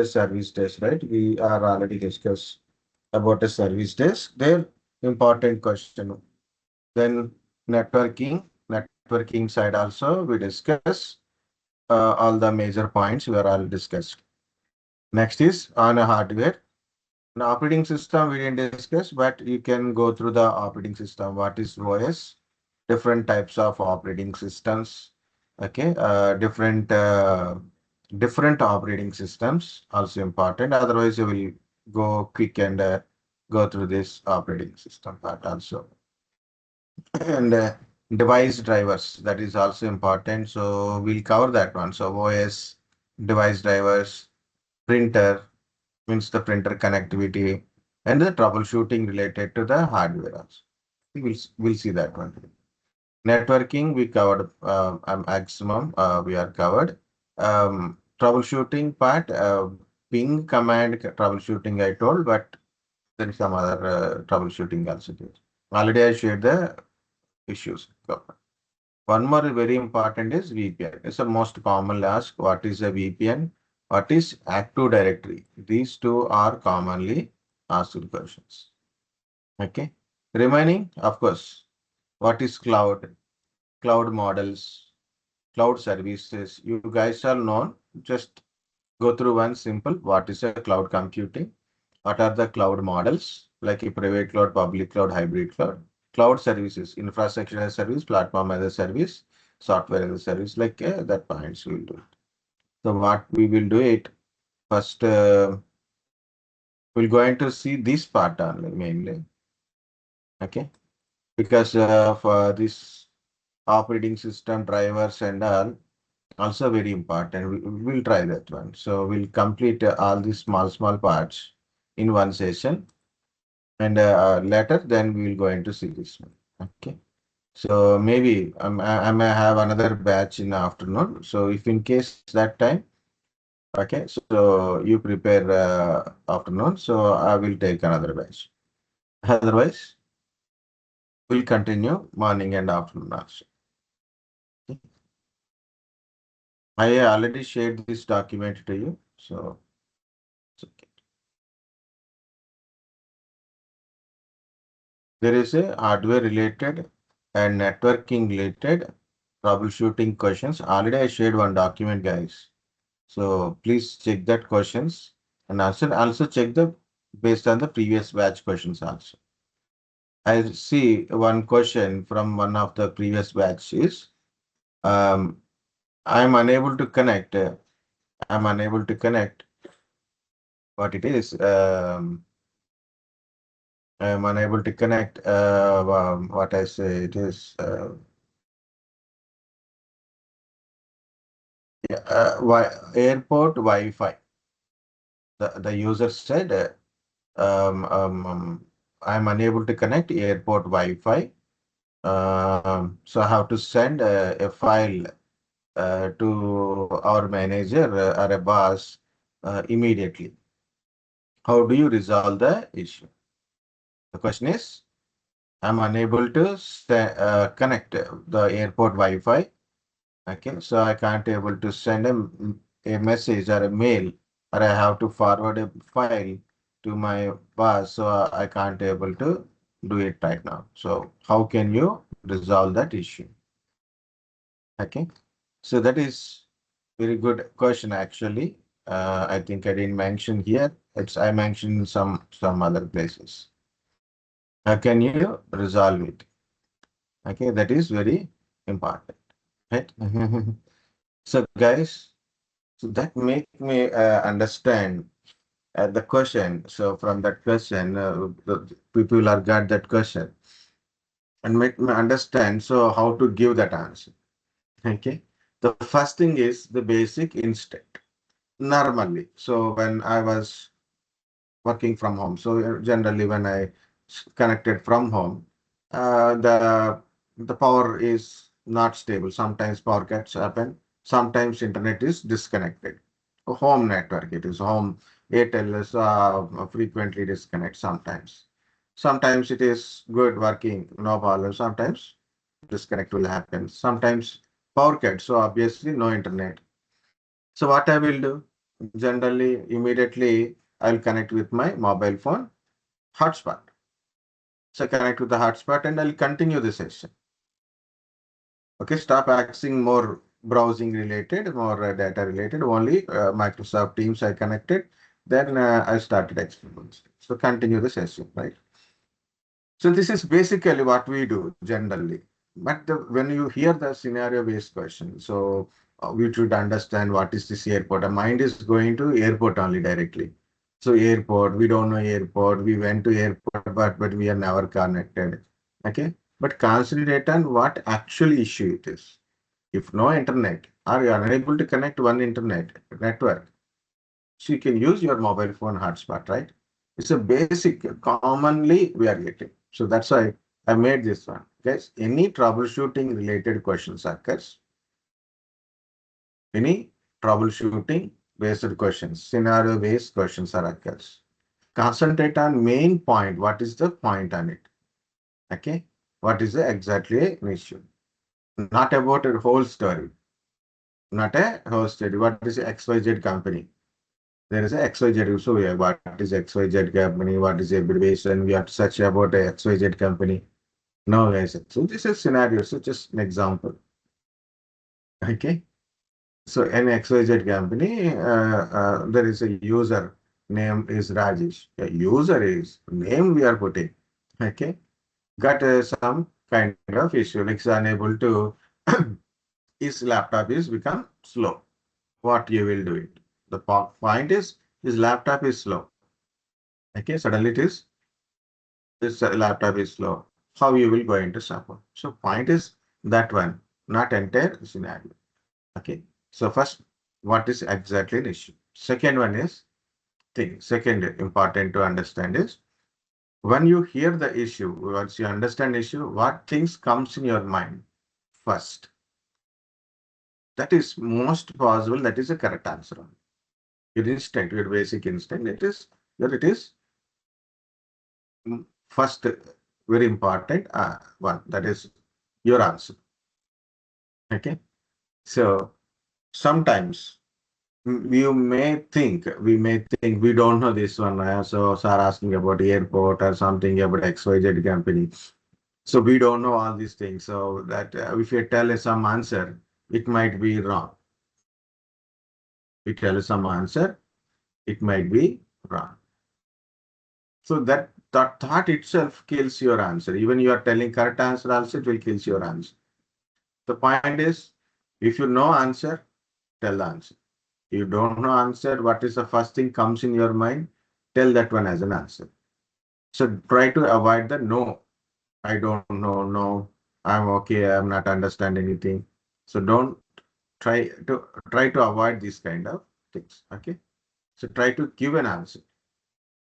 service desk, right? We are already discussed about a service desk. They're important question. Then networking side also we discuss all the major points we are all discussed. Next is on a hardware. An operating system we didn't discuss, but you can go through the operating system. What is OS? Different types of operating systems. Okay, different operating systems also important. Otherwise, you will go quick and go through this operating system part also. And device drivers, that is also important. So we'll cover that one. So OS, device drivers, printer, means the printer connectivity, and the troubleshooting related to the hardware also. We'll see that one. Networking we covered maximum we are covered. Troubleshooting part, ping command troubleshooting I told, but there is some other troubleshooting also there. Already I shared the issues. One more very important is VPN. It's the most commonly asked. What is a VPN? What is Active Directory? These two are commonly asked questions. Okay. Remaining, of course, what is cloud? Cloud models, cloud services. You guys are known. Just go through one simple. What is a cloud computing? What are the cloud models? Like a private cloud, public cloud, hybrid cloud. Cloud services, infrastructure as a service, platform as a service, software as a service. Like that points we will do it. So what we will do it first. We're going to see this part only mainly. Okay, because for this operating system drivers and all also very important. We'll try that one. So we'll complete all these small parts in one session, and later then we will go into see this one. Okay. So maybe I may have another batch in the afternoon. So if in case that time, okay, so you prepare afternoon. So I will take another batch. Otherwise, we'll continue morning and afternoon also. Okay. I already shared this document to you. So it's okay. There is a hardware related and networking related troubleshooting questions. Already I shared one document, guys. So please check that questions and also check the based on the previous batch questions also. I see one question from one of the previous batch is um, I'm unable to connect. I'm unable to connect what it is. I'm unable to connect what I say it is yeah, airport Wi-Fi. The user said um, um, um, I'm unable to connect airport Wi-Fi. So I have to send a file to our manager or a boss immediately. How do you resolve the issue? The question is, I'm unable to connect the airport Wi-Fi. Okay, so I can't able to send a message or a mail, or I have to forward a file to my boss, so I can't able to do it right now. So how can you resolve that issue? Okay, so that is very good question actually. I think I didn't mention here. I mentioned some other places. How can you resolve it? Okay, that is very important, right? So guys, so that make me understand the question. So from that question, the people are got that question and make me understand. So how to give that answer? Okay. The first thing is the basic instinct. Normally, so when I was working from home, so generally when I connected from home, the power is not stable. Sometimes power cuts happen. Sometimes internet is disconnected. Home network, it is home. Airtel is frequently disconnect sometimes. Sometimes it is good working, no problem. Sometimes disconnect will happen. Sometimes power cut, so obviously no internet. So what I will do? generally, immediately, I'll connect with my mobile phone hotspot. So connect with the hotspot and I'll continue the session. Okay, stop asking more browsing related, more data related, only Microsoft Teams I connected. Then I started experiments. So continue the session, right? So this is basically what we do generally. But when you hear the scenario-based question, so we should understand what is this airport. A mind is going to airport only directly. So airport, we don't know airport. We went to airport, but we are never connected. Okay, but concentrate on what actual issue it is. If no internet, or you are unable to connect one internet network, so you can use your mobile phone hotspot, right? It's a basic, commonly we are getting. So that's why I made this one. Guys, any troubleshooting related questions occurs, any troubleshooting based questions, scenario based questions are occurs. Concentrate on main point. What is the point on it? Okay. What is the exactly an issue? Not about a whole story. Not a whole story. What is XYZ company? There is a XYZ. So yeah, what is XYZ company? What is abbreviation? We have to search about a XYZ company. No, guys. So this is scenario. So just an example. Okay. So an XYZ company, there is a user name is Rajesh. A user is name we are putting. Okay. Got some kind of issue, like is unable to, his laptop is become slow. What you will do it? The point is his laptop is slow. Okay. Suddenly it is this laptop is slow. How you will go into support? So point is that one, not entire scenario. Okay. So first, what is exactly the issue? Second one is thing. Second important to understand is when you hear the issue, once you understand issue, what things comes in your mind first? That is most possible. That is a correct answer. Your instinct, your basic instinct. It is that it is first very important one. That is your answer. Okay. So sometimes we may think we don't know this one. So sir asking about airport or something about XYZ company. So we don't know all these things. So that if you tell us some answer, it might be wrong. We tell us some answer, it might be wrong. So that thought itself kills your answer. Even you are telling correct answer also, it will kill your answer. The point is, if you know answer, tell the answer. You don't know answer, what is the first thing comes in your mind? Tell that one as an answer. So try to avoid the no. I don't know, no, I'm okay, I'm not understand anything. So don't try to avoid these kind of things. Okay. So try to give an answer.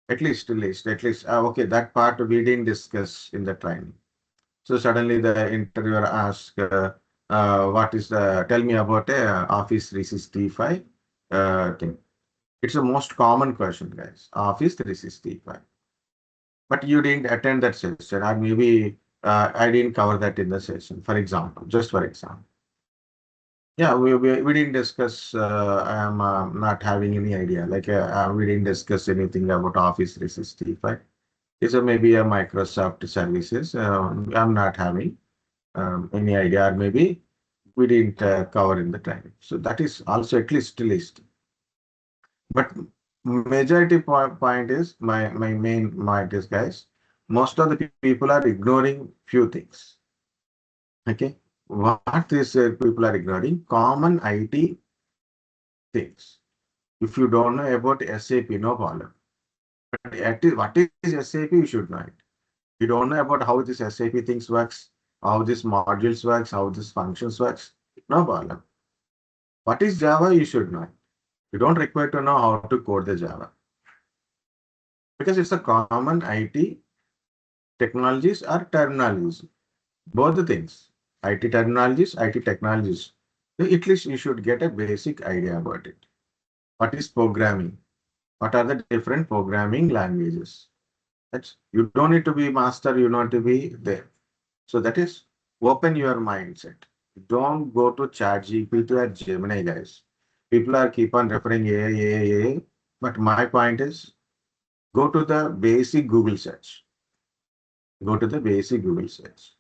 At least. Okay, that part we didn't discuss in the training. So suddenly the interviewer asks, what is tell me about Office 365 thing. It's the most common question, guys. Office 365. But you didn't attend that session, or maybe I didn't cover that in the session, for example, just for example. Yeah, we didn't discuss, I am not having any idea. Like we didn't discuss anything about Office 365. It's maybe a Microsoft services. I'm not having any idea, or maybe we didn't cover in the training. So that is also at least list. But majority point is my main point is, guys, most of the people are ignoring few things. Okay, what these people are ignoring? Common IT things. If you don't know about SAP, no problem. But what is SAP, you should know it. You don't know about how this SAP things works, how this modules works, how this functions works, no problem. What is Java, you should know it. You don't require to know how to code the Java because it's a common IT technologies or terminologies. Both the things, IT terminologies, IT technologies. So at least you should get a basic idea about it. What is programming? What are the different programming languages? That's you don't need to be master, you need to be there. So that is open your mindset. Don't go to ChatGPT or Gemini, guys. People are keep on referring AI. But my point is, go to the basic Google search. Go to the basic Google search.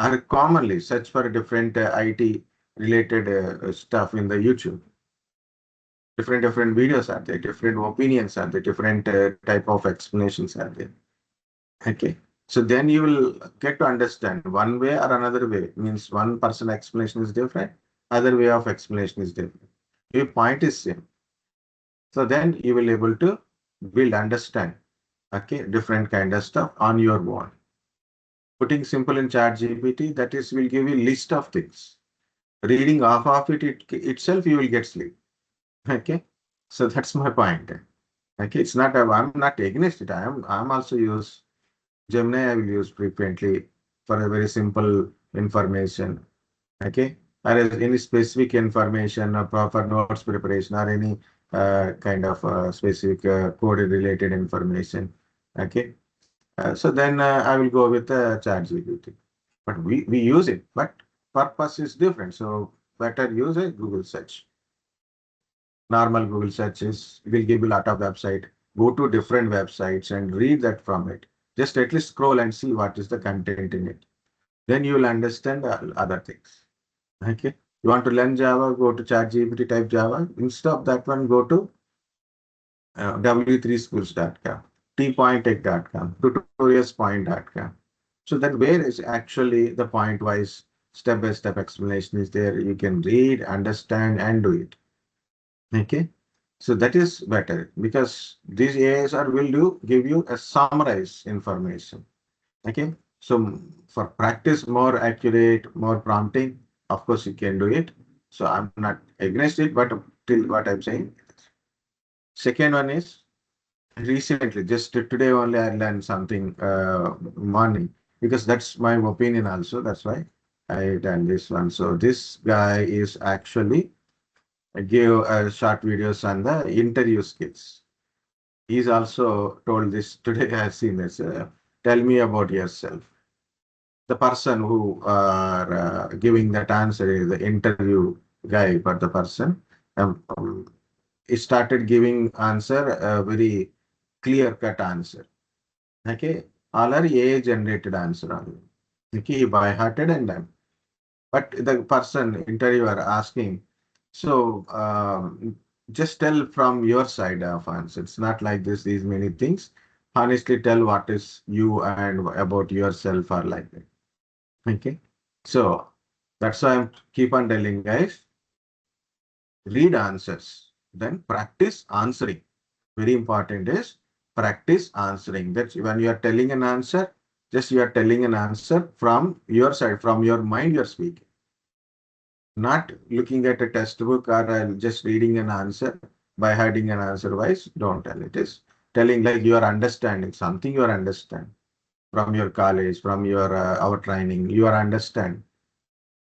Or commonly search for different IT related stuff in the YouTube. Different videos are there, different opinions are there, different type of explanations are there. Okay. So then you will get to understand one way or another way. Means one person explanation is different, other way of explanation is different. Your point is same. So then you will able to build, understand, okay, different kind of stuff on your own. Putting simple in chat GPT, that is will give you list of things. Reading half of it itself, you will get sleep. Okay. So that's my point. Okay. It's not, I'm not against it. I'm also use Gemini, I will use frequently for a very simple information. Okay. Or any specific information or proper notes preparation or any kind of specific code related information. Okay. So then I will go with ChatGPT. But we use it, but purpose is different. So better use a Google search. Normal Google searches will give you a lot of website. Go to different websites and read that from it. Just at least scroll and see what is the content in it. Then you will understand other things. Okay. You want to learn Java, go to ChatGPT, type Java. Instead of that one, go to w3schools.com, tpointtech.com, tutorialspoint.com. So that where is actually the point-wise step-by-step explanation is there. You can read, understand, and do it. Okay. So that is better because these AIs are will do give you a summarized information. Okay. So for practice, more accurate, more prompting, of course you can do it. So I'm not against it, but till what I'm saying. Second one is recently, just today only I learned something morning because that's my opinion also. That's why I done this one. So this guy is actually give short videos on the interview skills. He's also told this today. I've seen this. Tell me about yourself. The person who are giving that answer is the interview guy for the person. He started giving answer a very clear cut answer. Okay, all are AI generated answer only. Okay, he by hearted and done. But the person interviewer asking, so just tell from your side of answer. It's not like this, these many things. Honestly, tell what is you and about yourself are like that. Okay. So that's why I'm keep on telling guys, read answers, then practice answering. Very important is practice answering. That's when you are telling an answer, just you are telling an answer from your side, from your mind you're speaking. Not looking at a textbook or just reading an answer by hiding an answer wise. Don't tell it is telling like you are understanding something you are understand from your college, from your our training, you are understand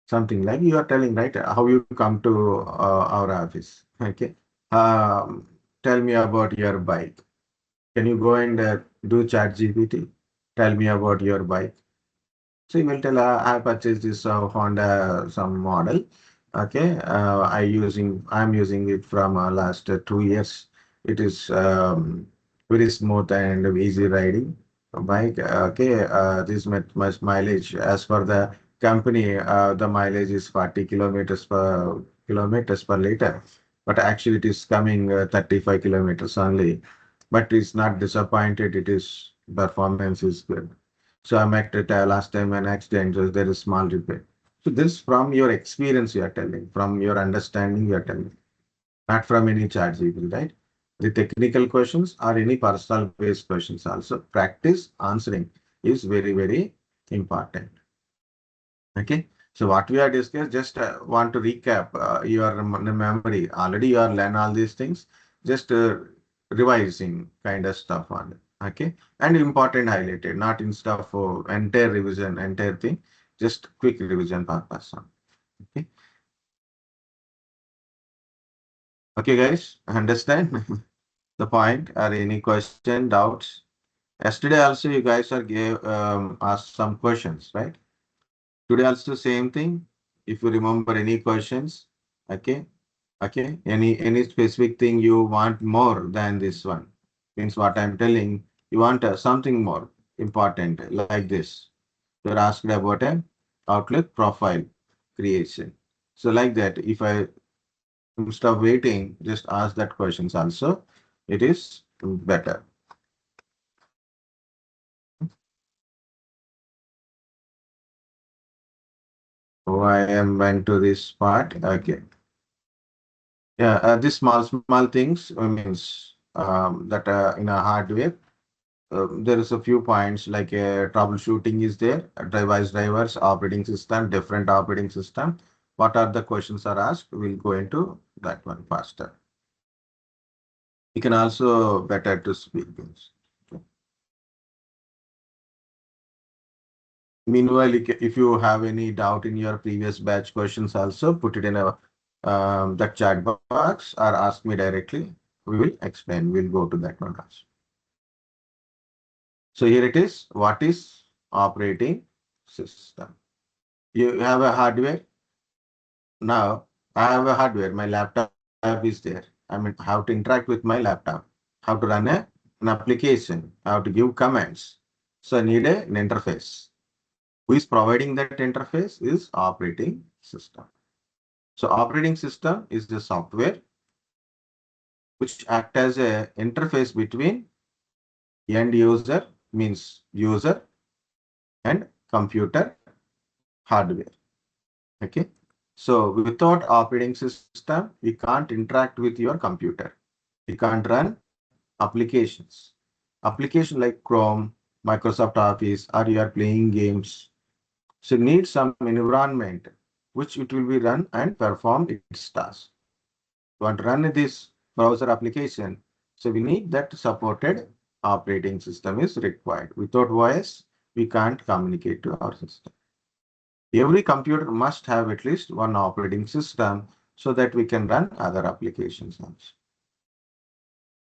something like you are telling right how you come to our office. Okay. Um, Tell me about your bike. Can you go and do chat GPT? Tell me about your bike. So you will tell, I purchased this Honda some model. Okay, I'm using it from last 2 years. It is very smooth and easy riding bike. Okay, this much mileage. As for the company, the mileage is 40 kilometers per liter, but actually it is coming 35 kilometers only. But it's not disappointed. It is performance is good. So I met it last time an accident, so there is small repair. So this from your experience you are telling, from your understanding you are telling, not from any chat GPT, right? The technical questions or any personal based questions also. Practice answering is very, very important. Okay. So what we are discussed, just want to recap your memory. Already you are learn all these things. Just revising kind of stuff on it. Okay. And important highlighted, not in stuff for entire revision, entire thing. Just quick revision purpose on. Okay. Okay, guys. Understand the point or any question, doubts? Yesterday also you guys are gave asked some questions, right? Today also same thing. If you remember any questions, okay. Okay, any specific thing you want more than this one means what I'm telling. You want something more important like this. You're asked about a Outlook profile creation. So like that, if I instead of waiting, just ask that questions also. It is better. So I am went to this part. Okay. Yeah, these small things means that in a hardware there is a few points like troubleshooting is there, device drivers, operating system, different operating system. What are the questions are asked? We'll go into that one faster. You can also better to speak things. Okay. Meanwhile, if you have any doubt in your previous batch questions, also put it in a the chat box or ask me directly. We will explain. We'll go to that one also. So here it is. What is operating system? You have a hardware. Now I have a hardware. My laptop is there. I mean, how to interact with my laptop, how to run an application, how to give commands. So I need an interface. Who is providing that interface is operating system. So operating system is the software which act as a interface between end user means user and computer hardware. Okay. So without operating system, you can't interact with your computer. You can't run applications. Application like Chrome, Microsoft Office, or you are playing games. So you need some environment which it will be run and perform its task. You want to run this browser application. So we need that supported operating system is required. Without voice, we can't communicate to our system. Every computer must have at least one operating system so that we can run other applications also.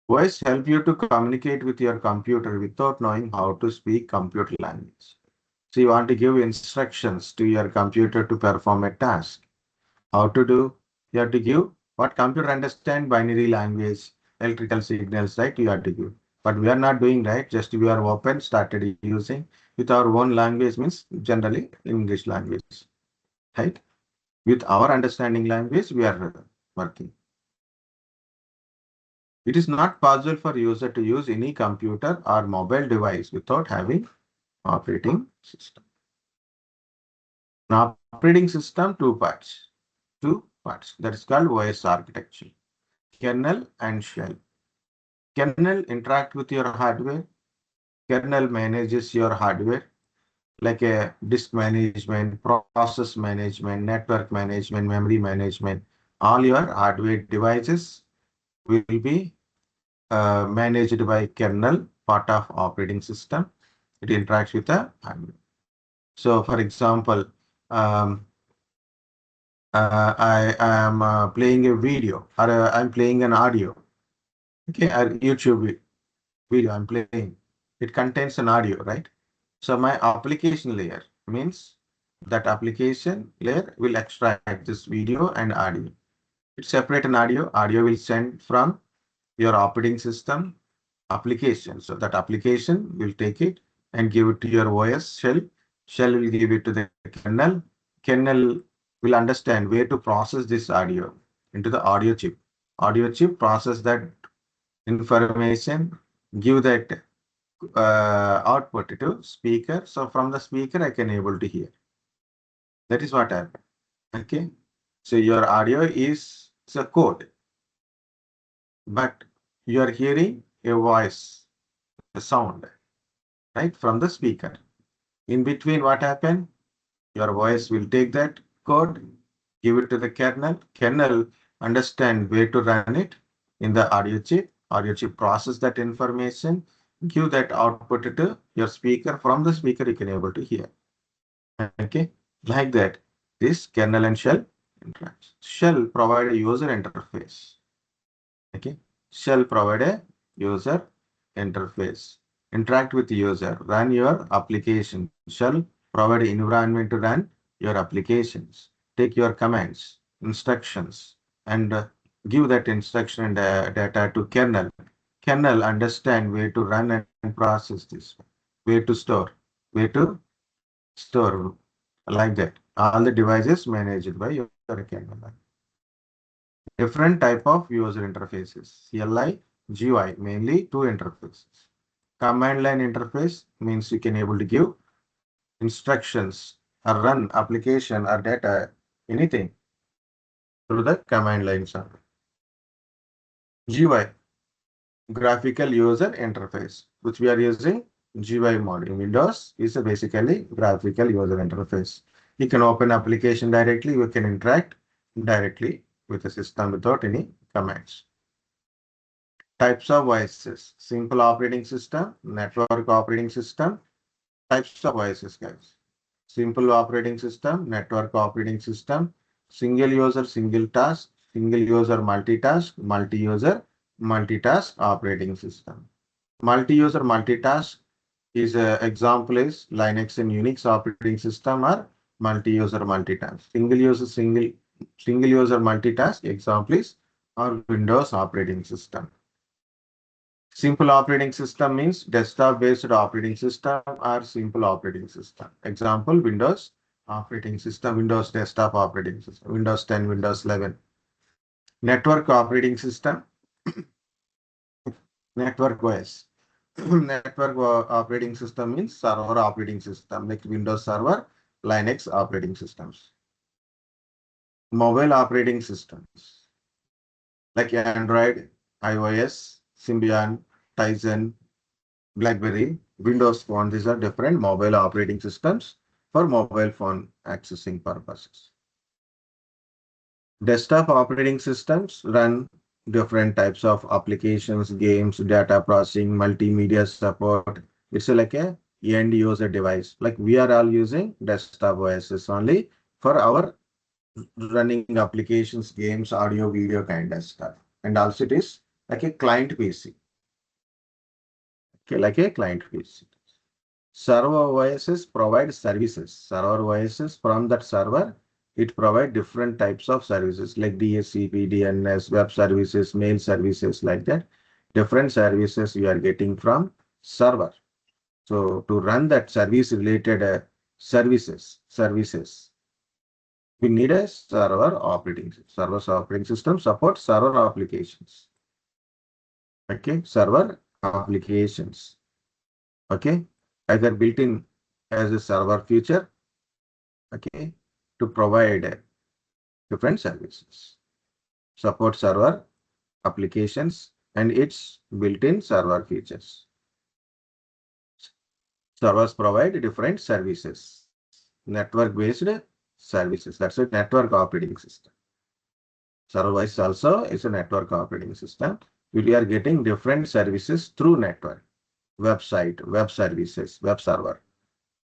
Voice help you to communicate with your computer without knowing how to speak computer language. So you want to give instructions to your computer to perform a task. How to do? You have to give what computer understand binary language, electrical signals, right? You have to give. But we are not doing right. Just we are open, started using with our own language means generally English language, right? With our understanding language, we are working. It is not possible for user to use any computer or mobile device without having operating system. An operating system, two parts. Two parts. That is called OS architecture. Kernel and shell. Kernel interact with your hardware. Kernel manages your hardware like a disk management, process management, network management, memory management. All your hardware devices will be managed by kernel, part of operating system. It interacts with the hardware. So, for example, um, I am playing a video or I'm playing an audio. Okay, or YouTube video I'm playing. It contains an audio, right? So my application layer means that application layer will extract this video and audio. It separate an audio. Audio will send from your operating system application. So that application will take it and give it to your OS shell. Shell will give it to the kernel. Kernel will understand where to process this audio into the audio chip. Audio chip process that information, give that output to speaker. So from the speaker, I can able to hear. That is what happened. Okay. So your audio is it's a code, but you are hearing a voice, a sound, right, from the speaker. In between, what happened? Your voice will take that code, give it to the kernel. Kernel understand where to run it in the audio chip. Audio chip process that information, give that output to your speaker. From the speaker, you can able to hear. Okay, like that. This kernel and shell interacts. Shell provide a user interface. Okay, shell provide a user interface. Interact with the user. Run your application. Shell provide an environment to run your applications. Take your commands, instructions, and give that instruction and data to kernel. Kernel understand where to run and process this, where to store, like that. All the devices managed by your kernel. Different type of user interfaces. CLI, GUI, mainly two interfaces. Command line interface means you can able to give instructions or run application or data, anything through the command line server. GUI, graphical user interface, which we are using GUI mod in Windows is a basically graphical user interface. You can open application directly, you can interact directly with the system without any commands. Types of OSs, simple operating system, network operating system, types of OSs, guys. Simple operating system, network operating system, single user, single task, single user, multitask, multi-user, multitask operating system. Multi-user, multitask is example is Linux and Unix operating system or multi-user, multitask. Single user, multitask example is our Windows operating system. Simple operating system means desktop-based operating system or simple operating system. Example, Windows operating system, Windows desktop operating system, Windows 10, Windows 11. Network operating system, network OS. Network operating system means server operating system like Windows Server, Linux operating systems. Mobile operating systems like Android, iOS, Symbian, Tizen, BlackBerry, Windows Phone. These are different mobile operating systems for mobile phone accessing purposes. Desktop operating systems run different types of applications, games, data processing, multimedia support. It's like a end user device. Like we are all using desktop OSs only for our running applications, games, audio, video kind of stuff. And also it is like a client PC. Okay, like a client PC. Server OSs provide services. Server OSs from that server, it provide different types of services like DHCP, DNS, web services, mail services like that. Different services you are getting from server. So to run that service related services, we need a server operating system. Server operating system supports server applications. Okay, server applications. Okay, either built in as a server feature, okay, to provide different services, support server applications and its built-in server features. Servers provide different services, network-based services. That's a network operating system. Server-wise also is a network operating system. We are getting different services through network, website, web services, web server,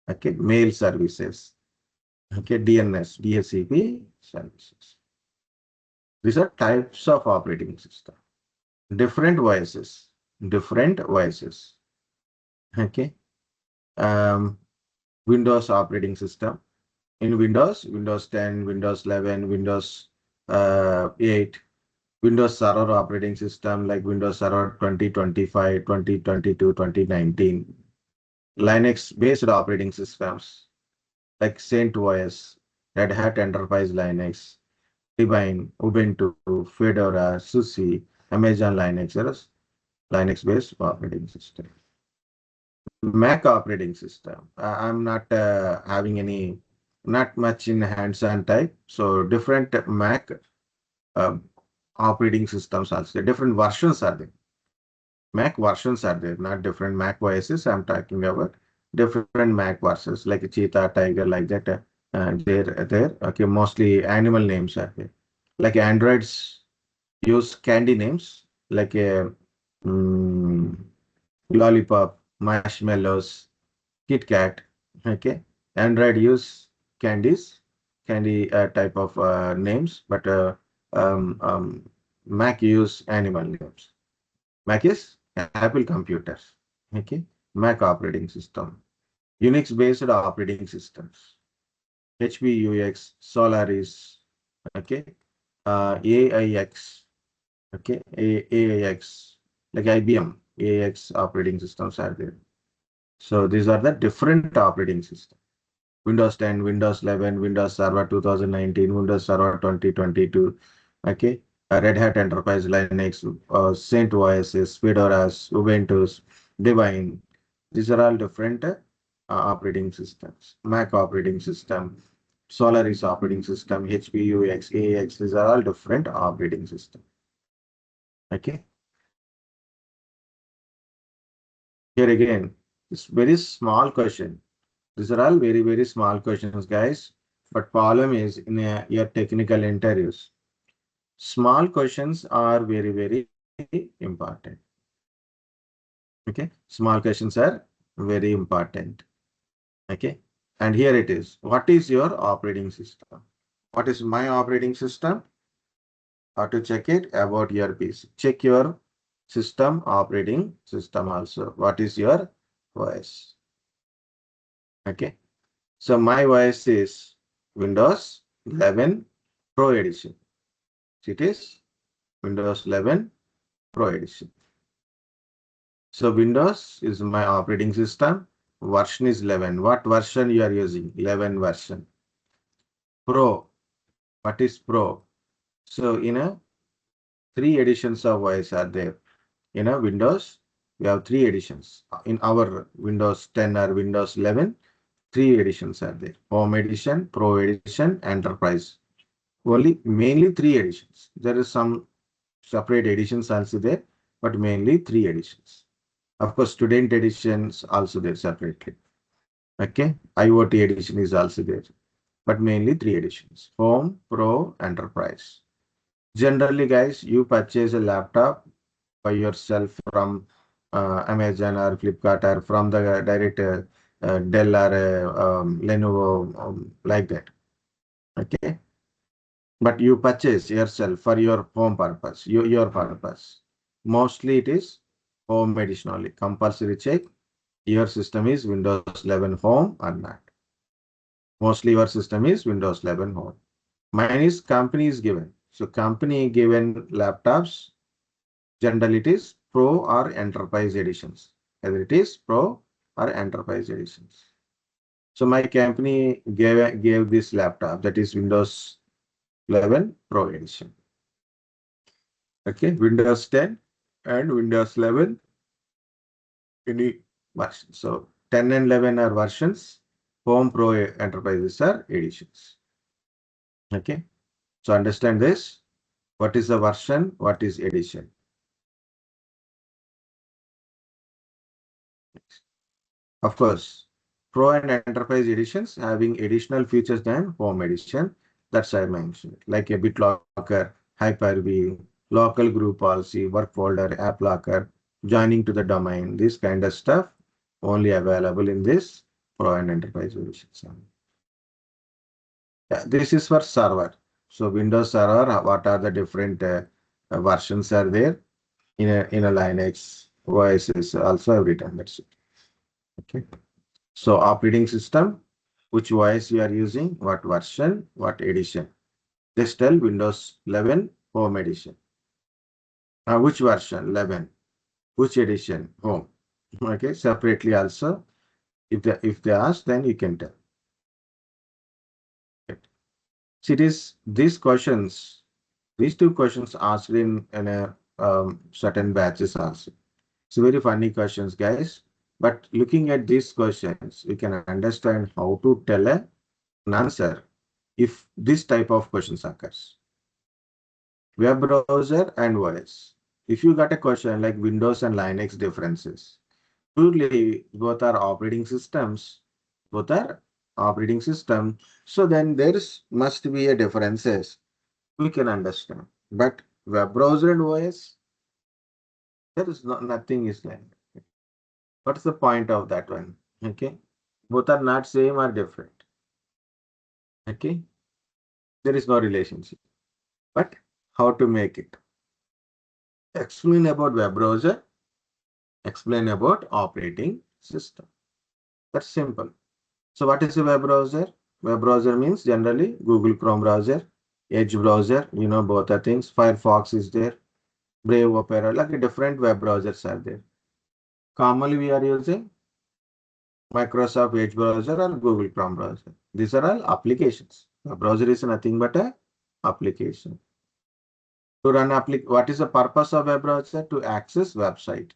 okay, mail services, okay, DNS, DHCP services. These are types of operating system. Different voices, different voices. Okay. Windows operating system. In Windows, Windows 10, Windows 11, Windows 8, Windows Server operating system like Windows Server 2025, 2022, 2019. Linux-based operating systems like CentOS, Red Hat Enterprise Linux, Debian, Ubuntu, Fedora, SUSE, Amazon Linux, Linux-based operating system. Mac operating system. I'm not having any, not much in hands-on type. So different Mac uh, operating systems also. Different versions are there. Mac versions are there, not different Mac OSs. I'm talking about different Mac versions like Cheetah, Tiger, like that. There. Okay, mostly animal names are there. Like Androids use candy names like a lollipop, marshmallows, Kit Kat. Okay, Android use candy type of names, but Mac use animal names. Mac is Apple computers. Okay, Mac operating system, Unix based operating systems, HP UX, Solaris. Okay, AIX. Okay, AAX, like IBM, AAX operating systems are there. So these are the different operating systems. Windows 10, Windows 11, Windows Server 2019, Windows Server 2022. Okay, Red Hat Enterprise Linux, CentOS, Fedoras, Ubuntu, Divine. These are all different operating systems. Mac operating system, Solaris operating system, HP, UX, AX. These are all different operating systems. Okay. Here again, it's very small question. These are all very, very small questions, guys. But problem is in your technical interviews, small questions are very, very important. Okay. Small questions are very important. Okay. And here it is. What is your operating system? What is my operating system? How to check it about your PC? Check your system operating system also. What is your OS? Okay. So my OS is Windows 11 Pro Edition. It is Windows 11 Pro Edition. So Windows is my operating system. Version is 11. What version you are using? 11 version. Pro. What is Pro? So in a three editions of OS are there. In a Windows, we have three editions. In our Windows 10 or Windows 11, three editions are there. Home Edition, Pro Edition, Enterprise. Only mainly three editions. There is some separate editions also there, but mainly three editions. Of course, student editions also there separately. Okay, IoT edition is also there, but mainly three editions: Home, Pro, Enterprise. Generally, guys, you purchase a laptop by yourself from Amazon or Flipkart or from the direct Dell or Lenovo, like that. Okay, but you purchase yourself for your home purpose, your purpose. Mostly it is home edition only. Compulsory check your system is Windows 11 Home or not. Mostly your system is Windows 11 Home. Mine is company is given. So company given laptops, generally it is Pro or Enterprise editions. Either it is Pro or Enterprise editions. So my company gave this laptop, that is Windows 11 Pro edition. Okay, Windows 10 and Windows 11 any version. So 10 and 11 are versions. Home Pro Enterprises are editions. Okay. So understand this. What is the version? What is edition? Of course, Pro and Enterprise editions having additional features than Home edition. That's I mentioned, like a BitLocker, Hyper-V, local group policy, work folder, app locker, joining to the domain. This kind of stuff only available in this Pro and Enterprise editions. Yeah, this is for server. So Windows Server, what are the different versions are there in a Linux OS is also I've written. That's it. Okay. So operating system, which OS you are using, what version, what edition. Just tell Windows 11 Home Edition. Which version? 11. Which edition? Home. Okay. Separately also, if they ask, then you can tell. Okay. So it is these questions. These two questions asked in a certain batches also. It's very funny questions, guys. But looking at these questions, we can understand how to tell an answer if this type of questions occurs. Web browser and OS. If you got a question like Windows and Linux differences, truly both are operating systems. Both are operating system. So then must be a differences we can understand. But web browser and OS, there is nothing is like. What's the point of that one? Okay. Both are not same or different. Okay. There is no relationship. But how to make it? Explain about web browser, explain about operating system. That's simple. So what is a web browser? Web browser means generally Google Chrome browser, Edge browser, both are things. Firefox is there. Brave, Opera, like different web browsers are there. Commonly, we are using Microsoft Edge browser or Google Chrome browser. These are all applications. A browser is nothing but a application. To run what is the purpose of web browser? To access website.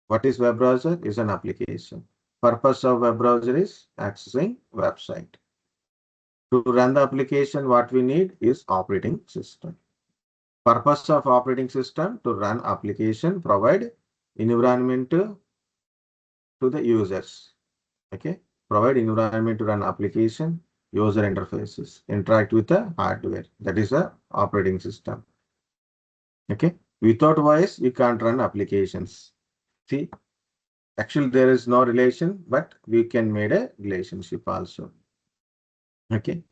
What is web browser? Is an application. Purpose of web browser is accessing website. To run the application, what we need is operating system. Purpose of operating system to run application, provide environment to the users. Okay, provide environment to run application, user interfaces, interact with the hardware. That is the operating system. Okay, without voice, you can't run applications. See, actually there is no relation, but we can make a relationship also. Okay,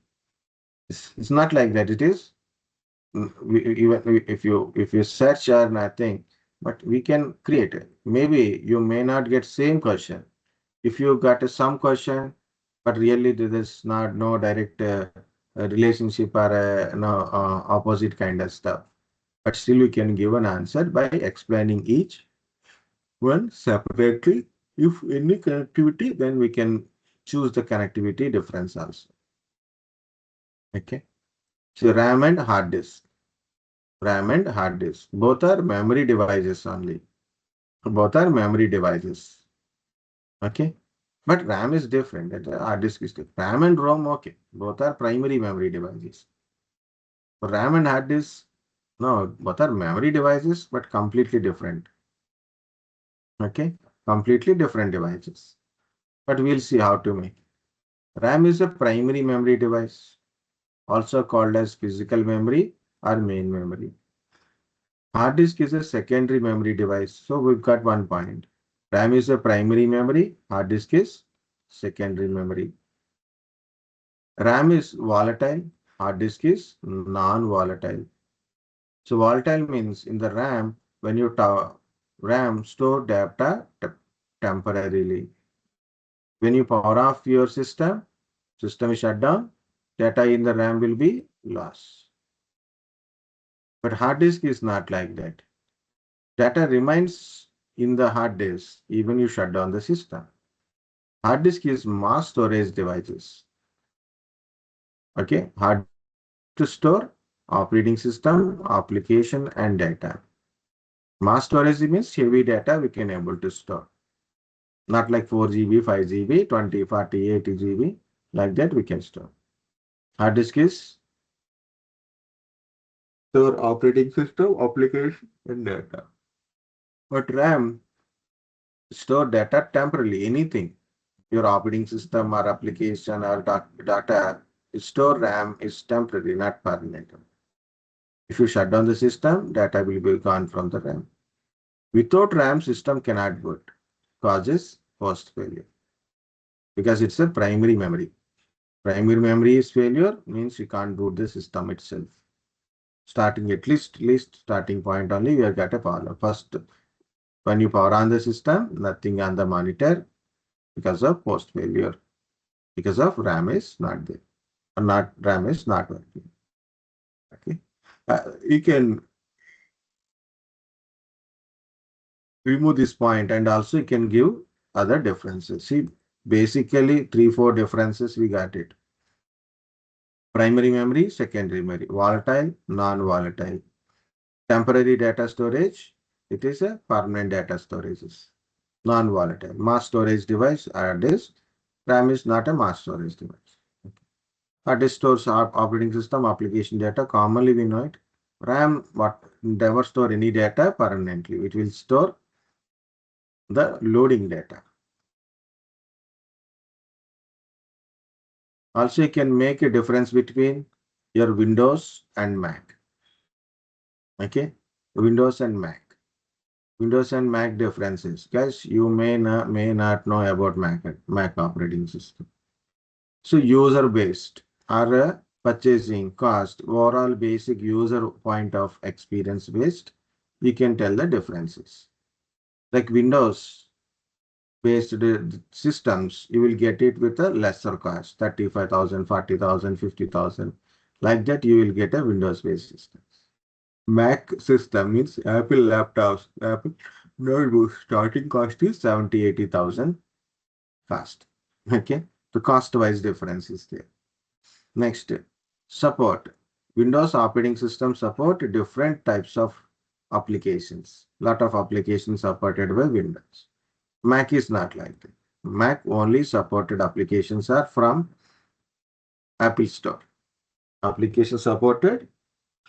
it's not like that. It is even if you search or nothing, but we can create it. Maybe you may not get same question. If you got some question, but really there is not no direct relationship or no opposite kind of stuff. But still we can give an answer by explaining each one separately. If any connectivity, then we can choose the connectivity difference also. Okay. So RAM and hard disk. RAM and hard disk. Both are memory devices only. Both are memory devices. Okay. But RAM is different. Hard disk is different. RAM and ROM, okay. Both are primary memory devices. So RAM and hard disk, no, both are memory devices, but completely different. Okay. Completely different devices. But we'll see how to make. RAM is a primary memory device, also called as physical memory or main memory. Hard disk is a secondary memory device. So we've got one point. RAM is a primary memory, hard disk is secondary memory. RAM is volatile, hard disk is non-volatile. So volatile means in the RAM, when you RAM store data temporarily. When you power off your system is shut down, data in the RAM will be lost. But hard disk is not like that. Data remains in the hard disk even you shut down the system. Hard disk is mass storage devices. Okay, hard to store operating system, application, and data. Mass storage means heavy data we can able to store. Not like 4 GB, 5 GB, 20, 40, 80 GB. Like that we can store. Hard disk is store operating system, application, and data. But RAM store data temporarily, anything. Your operating system or application or data store RAM is temporary, not permanent. If you shut down the system, data will be gone from the RAM. Without RAM, system cannot boot, causes host failure because it's a primary memory. Primary memory is failure means you can't boot the system itself. Starting at least starting point only, we have got a problem. First, when you power on the system, nothing on the monitor because of host failure, because of RAM is not there, or not RAM is not working. Okay, you can remove this point and also you can give other differences. See, basically 3-4 differences we got it. Primary memory, secondary memory, volatile, non-volatile. Temporary data storage, it is a permanent data storage. Non-volatile. Mass storage device, hard disk. RAM is not a mass storage device. Hard disk stores operating system application data. Commonly we know it. RAM never store any data permanently. It will store the loading data. Also, you can make a difference between your Windows and Mac. Okay, Windows and Mac. Windows and Mac differences. Guys, you may not know about Mac operating system. So user based or purchasing cost, overall basic user point of experience based, we can tell the differences. Like Windows based systems, you will get it with a lesser cost, 35,000, 40,000, 50,000. Like that, you will get a Windows based system. Mac system means Apple laptops, Apple notebooks. Starting cost is 70, 80,000 fast. Okay. The cost-wise difference is there. Next, support. Windows operating system support different types of applications. Lot of applications supported by Windows. Mac is not like that. Mac only supported applications are from Apple Store. Application supported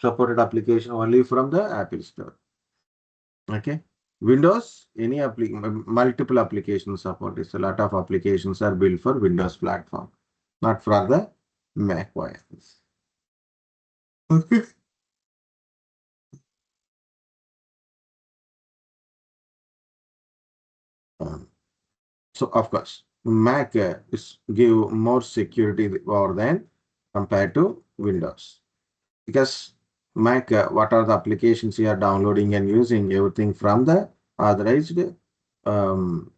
application only from the Apple Store. Okay. Windows, multiple application support is a lot of applications are built for Windows platform, not for the Mac OS. Okay. Um, so of course, Mac is give more security more than compared to Windows because Mac, what are the applications you are downloading and using? Everything from the authorized um,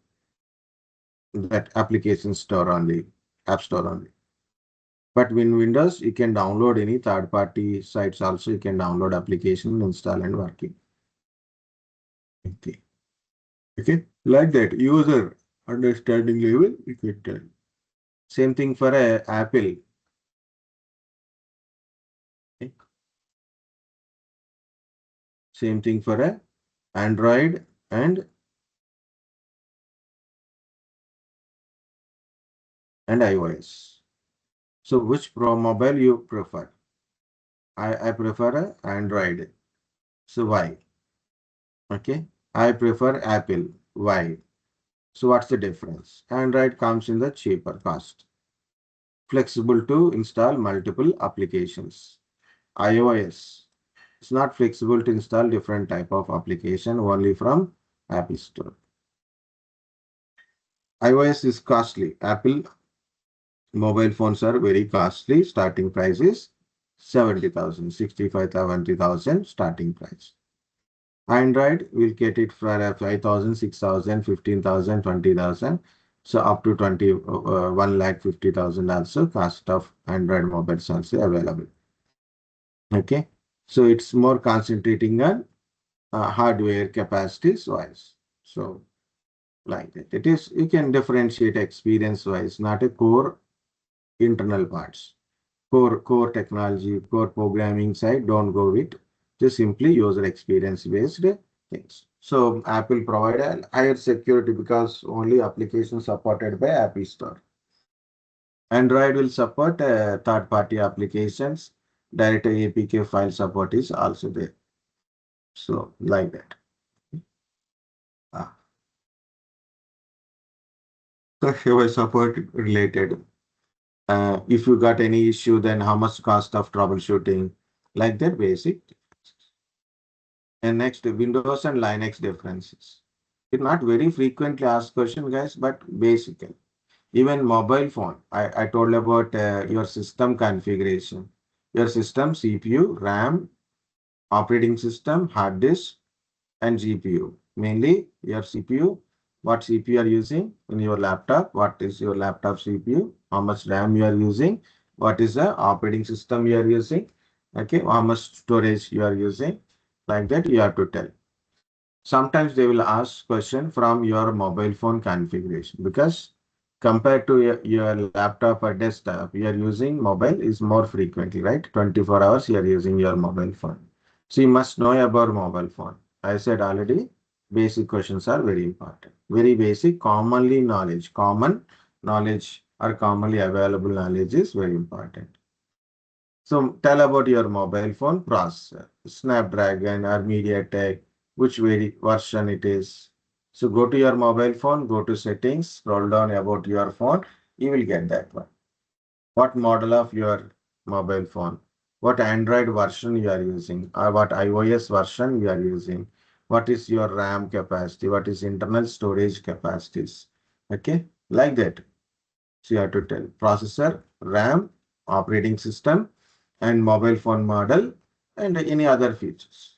that application store only, app store only. But in Windows, you can download any third-party sites also. You can download application, install and working. Okay. Okay. Like that, user understanding level, you can tell. Same thing for Apple. Okay. Same thing for Android and iOS. So which Pro mobile you prefer? I prefer Android. So why? Okay. I prefer Apple. Why? So what's the difference? Android comes in the cheaper cost. Flexible to install multiple applications. iOS is not flexible to install different type of application only from Apple Store. iOS is costly. Apple mobile phones are very costly. Starting price is 70,000, 65, 70,000 starting price. Android will get it for 5,000, 6,000, 15,000, 20,000. So up to 1,50,000 also cost of Android mobiles also available. Okay. So it's more concentrating on hardware capacities wise. So like that. It is, you can differentiate experience wise, not a core internal parts. Core technology, core programming side, don't go with just simply user experience based things. So Apple provide a higher security because only applications supported by Apple Store. Android will support third-party applications. Direct APK file support is also there. So like that. Ah. So here is support related. If you got any issue, then how much cost of troubleshooting? Like that basic. And next, Windows and Linux differences. It's not very frequently asked question, guys, but basically. Even mobile phone, I told about your system configuration. Your system, CPU, RAM, operating system, hard disk, and GPU. Mainly your CPU, what CPU you are using in your laptop, what is your laptop CPU, how much RAM you are using, what is the operating system you are using, okay, how much storage you are using, like that you have to tell. Sometimes they will ask question from your mobile phone configuration because compared to your laptop or desktop, you are using mobile is more frequently, right? 24 hours you are using your mobile phone. So you must know about mobile phone. I said already, basic questions are very important. Very basic, common knowledge or commonly available knowledge is very important. So tell about your mobile phone processor, Snapdragon or MediaTek, which version it is. So go to your mobile phone, go to settings, scroll down about your phone, you will get that one. What model of your mobile phone? What Android version you are using? Or what iOS version you are using? What is your RAM capacity? What is internal storage capacities? Okay, like that. So you have to tell processor, RAM, operating system, and mobile phone model, and any other features.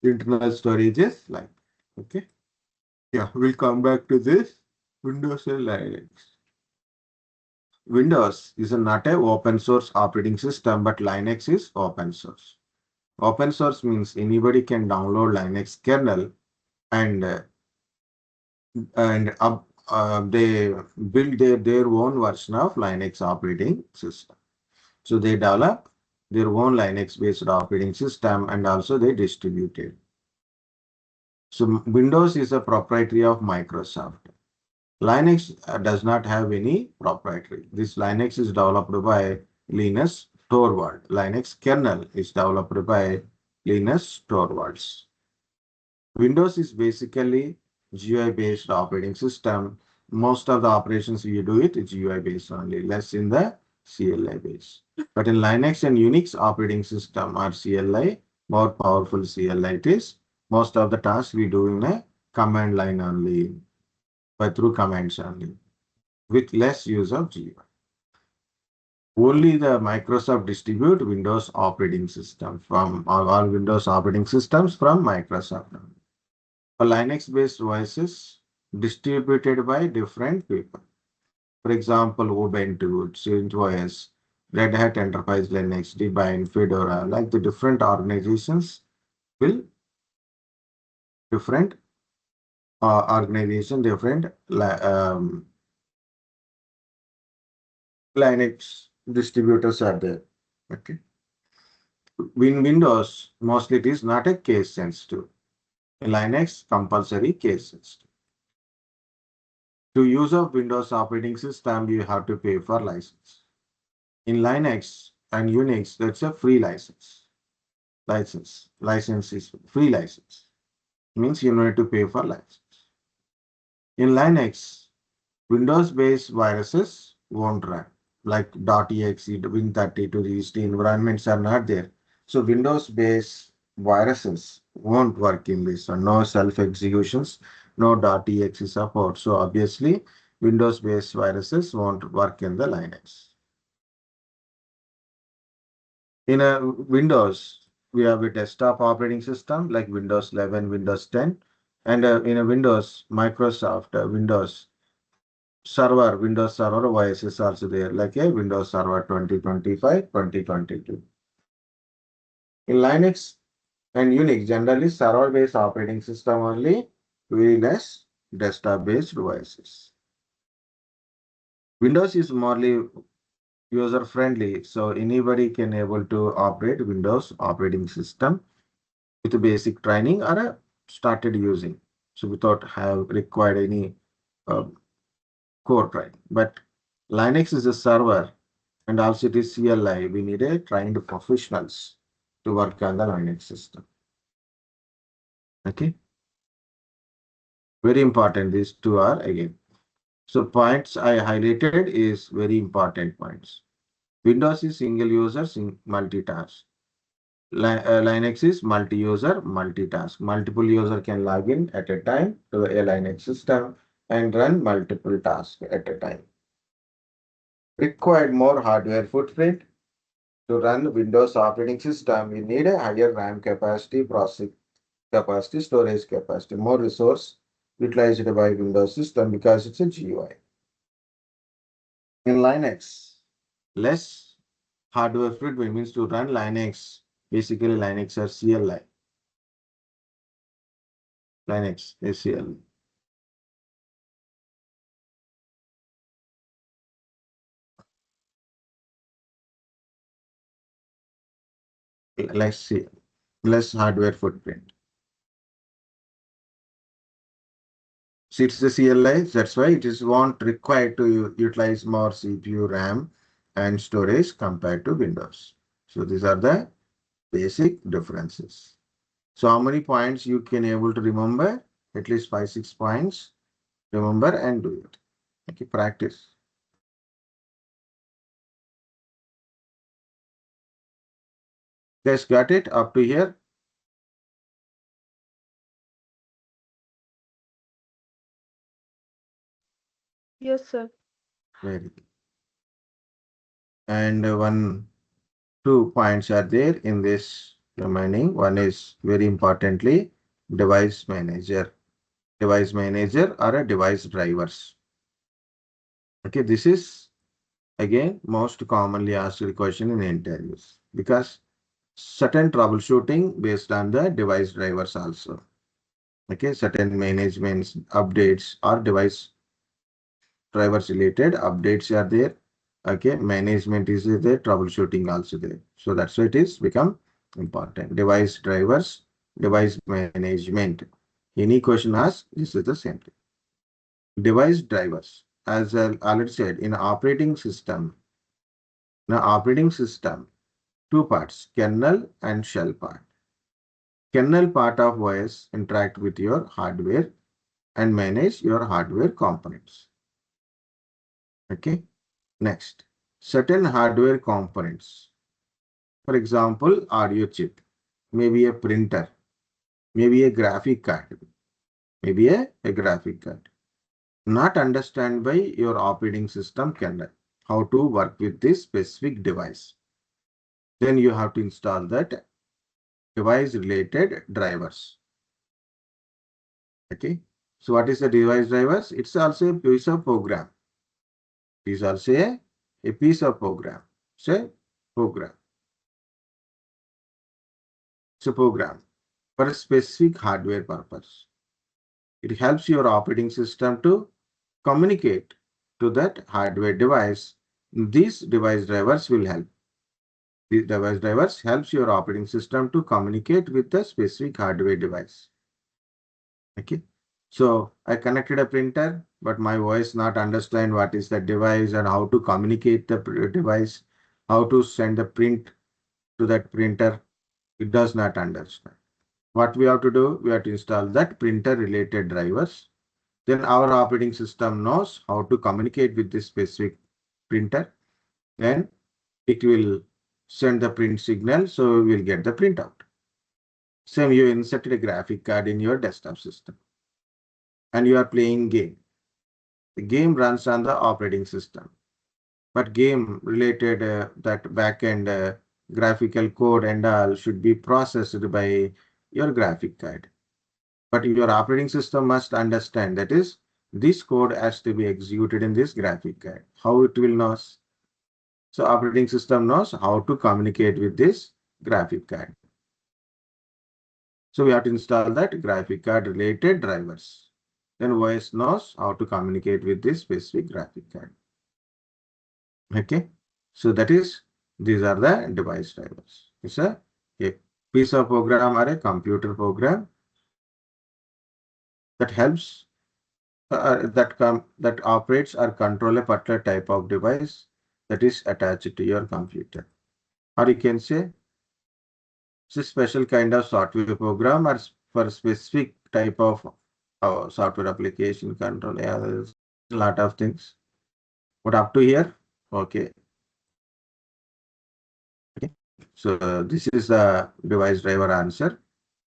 Internal storage is like, okay. Yeah, we'll come back to this. Windows and Linux. Windows is not a open source operating system, but Linux is open source. Open source means anybody can download Linux kernel and they build their own version of Linux operating system. So they develop their own Linux based operating system and also they distribute it. So Windows is a proprietary of Microsoft. Linux does not have any proprietary. This Linux is developed by Linus Torvald. Linux kernel is developed by Linus Torvalds. Windows is basically GUI based operating system. Most of the operations you do it GUI based only, less in the CLI base. But in Linux and Unix operating system or CLI, more powerful CLI it is. Most of the tasks we do in a command line only, but through commands only, with less use of GUI. Only the Microsoft distribute Windows operating system from all Windows operating systems from Microsoft. Linux-based OSs distributed by different people. For example, Ubuntu, CentOS, Red Hat Enterprise Linux, Debian, Fedora, like the different organizations will different different Linux distributors are there. Okay. In Windows, mostly it is not a case sensitive. In Linux, compulsory case sensitive. To use of Windows operating system, you have to pay for license. In Linux and Unix, that's a free license. License is free license. Means you need to pay for license. In Linux, Windows-based viruses won't run. Like .exe, Win32, these environments are not there. So Windows-based viruses won't work in this. So no self-executions, no .exe support. So obviously, Windows-based viruses won't work in the Linux. In a Windows, we have a desktop operating system like Windows 11, Windows 10, and in a Windows, Microsoft Windows Server OS is also there, like a Windows Server 2025, 2022. In Linux and Unix, generally server-based operating system only, very less desktop-based OSs. Windows is morely user-friendly, so anybody can able to operate Windows operating system with basic training or started using. So without have required any uh, core training. But Linux is a server and also it is CLI. We need a trained professionals to work on the Linux system. Okay. Very important. These two are again. So points I highlighted is very important points. Windows is single user, multitask. Linux is multi-user, multitask. Multiple user can log in at a time to a Linux system and run multiple tasks at a time. Required more hardware footprint. To run Windows operating system, you need a higher RAM capacity, processing capacity, storage capacity, more resource utilized by Windows system because it's a GUI. In Linux, less hardware footprint means to run Linux, basically Linux or CLI. Linux is CLI. Let's see, less hardware footprint. So it's the CLI, that's why it is won't require to utilize more CPU, RAM, and storage compared to Windows. So these are the basic differences. So how many points you can able to remember? At least 5-6 points. Remember and do it. Okay, practice. Guys, got it up to here? Yes, sir. Very good. And 2 points are there in this remaining. One is very importantly device manager. Device manager or a device drivers. Okay, this is Again, most commonly asked question in interviews because certain troubleshooting based on the device drivers also. Okay, certain managements, updates or device drivers related updates are there. Okay, management is there, troubleshooting also there. So that's why it is become important. Device drivers, device management. Any question asked, this is the same thing. Device drivers, as I already said, in operating system, two parts, kernel and shell part. Kernel part of OS interact with your hardware and manage your hardware components. Okay. Next, certain hardware components. For example, audio chip, maybe a printer, maybe a graphic card, maybe a graphic card. Not understand by your operating system kernel how to work with this specific device. Then you have to install that device related drivers. Okay. So what is the device drivers? It's also a piece of program. It is also a piece of program. Say program. It's a program for a specific hardware purpose. It helps your operating system to communicate to that hardware device. These device drivers will help. These device drivers helps your operating system to communicate with the specific hardware device. Okay. So I connected a printer, but my voice not understand what is the device and how to communicate the device, how to send the print to that printer. It does not understand. What we have to do, we have to install that printer related drivers. Then our operating system knows how to communicate with this specific printer. Then it will send the print signal, so we will get the printout. Same, you inserted a graphic card in your desktop system and you are playing game. The game runs on the operating system, but game related that backend graphical code and all should be processed by your graphic card. But your operating system must understand that is this code has to be executed in this graphic card. How it will know? So operating system knows how to communicate with this graphic card. So we have to install that graphic card related drivers. Then OS knows how to communicate with this specific graphic card. Okay. So that is, these are the device drivers. It's a piece of program or a computer program that helps that operates or control a particular type of device that is attached to your computer. Or you can say it's a special kind of software program or for specific type of software application control. Yeah, there's a lot of things. But up to here, okay. Okay. So this is the device driver answer.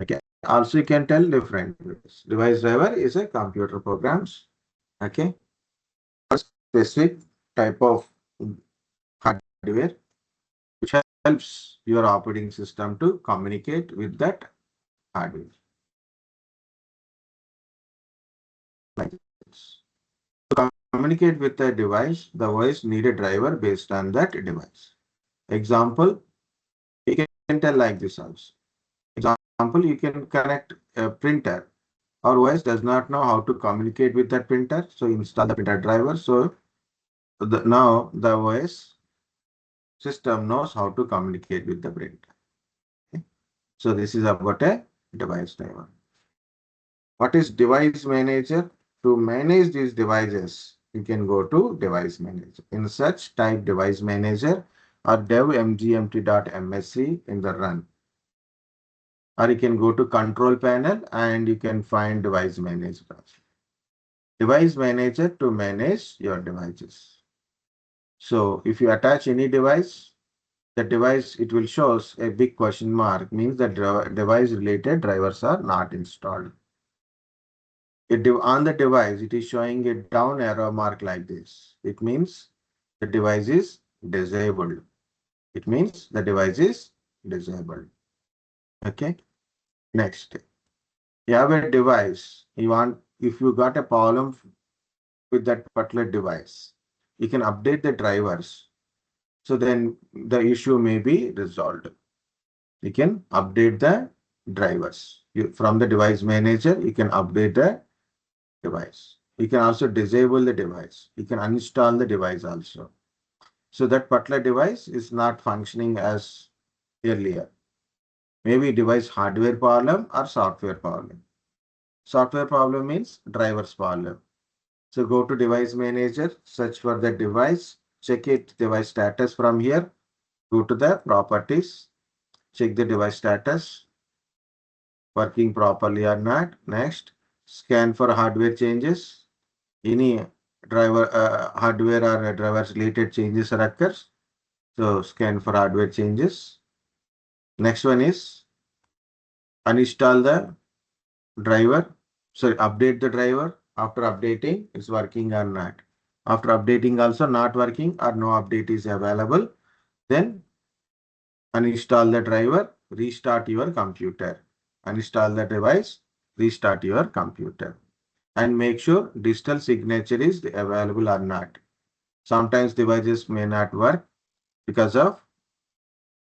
Okay. Also, you can tell different ways. Device driver is a computer programs. Okay. Specific type of hardware which helps your operating system to communicate with that hardware. Like this. To communicate with the device need a driver based on that device. Example, you can tell like this also. Example, you can connect a printer. Our OS does not know how to communicate with that printer, so install the printer driver. So now the OS system knows how to communicate with the printer. Okay. So this is about a device driver. What is device manager? To manage these devices, you can go to device manager. In such type device manager or dev mgmt.msc in the run. Or you can go to control panel and you can find device manager. Device manager to manage your devices. So if you attach any device, the device, it will shows a big question mark, means that device related drivers are not installed. On the device, it is showing a down arrow mark like this. It means the device is disabled. It means the device is disabled. Okay. Next, you have a device. If you got a problem with that particular device, you can update the drivers. So then the issue may be resolved. You can update the drivers. From the device manager, you can update the device. You can also disable the device. You can uninstall the device also. So that particular device is not functioning as earlier. Maybe device hardware problem or software problem. Software problem means driver's problem. So go to device manager, search for the device, check it device status from here, go to the properties, check the device status, working properly or not. Next, scan for hardware changes. Any driver hardware or drivers related changes occurs. So scan for hardware changes. Next one is uninstall the driver. So update the driver. After updating, it's working or not. After updating also not working or no update is available, then uninstall the driver, restart your computer. Uninstall the device, restart your computer. And make sure digital signature is available or not. Sometimes devices may not work because of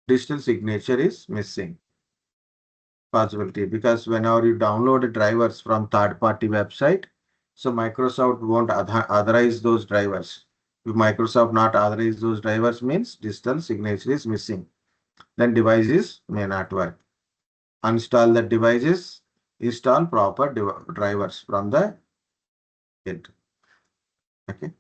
digital signature is missing. Possibility because whenever you download drivers from third-party website, so Microsoft won't authorize those drivers. If Microsoft not authorize those drivers means digital signature is missing. Then devices may not work. Uninstall the devices, install proper drivers from the it. Okay.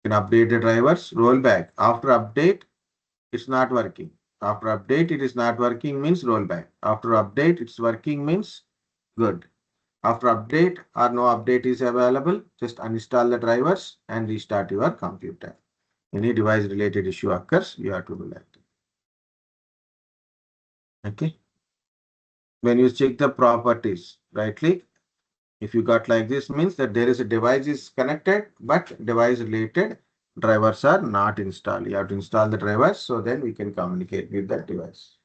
You can update the drivers, roll back. After update, it's not working. After update, it is not working means roll back. After update, it's working means good. After update or no update is available, just uninstall the drivers and restart your computer. Any device related issue occurs, you have to do that. Okay. When you check the properties, right click. If you got like this means that there is a device is connected, but device related drivers are not installed. You have to install the drivers so then we can communicate with that device.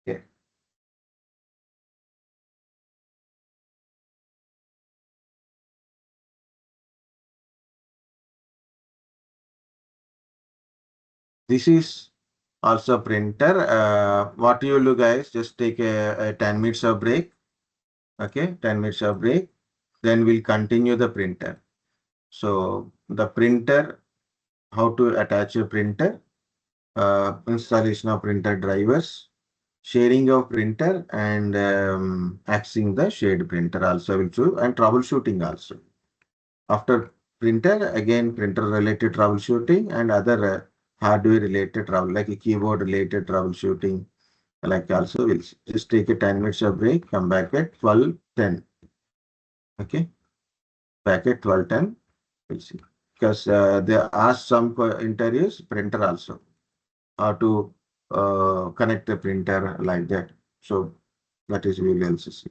Okay. This is also printer. What you will do guys, just take a 10 minutes of break. Okay, 10 minutes of break. Then we'll continue the printer. So the printer, how to attach a printer, installation of printer drivers, sharing of printer and accessing the shared printer also will do and troubleshooting also. After printer, again printer related troubleshooting and other hardware related trouble like a keyboard related troubleshooting like also we'll just take a 10 minutes of break, come back at 12:10. Okay, back at 12:10. We'll see. Because they ask some interviews, printer also, how to connect the printer like that. So that is we will also see.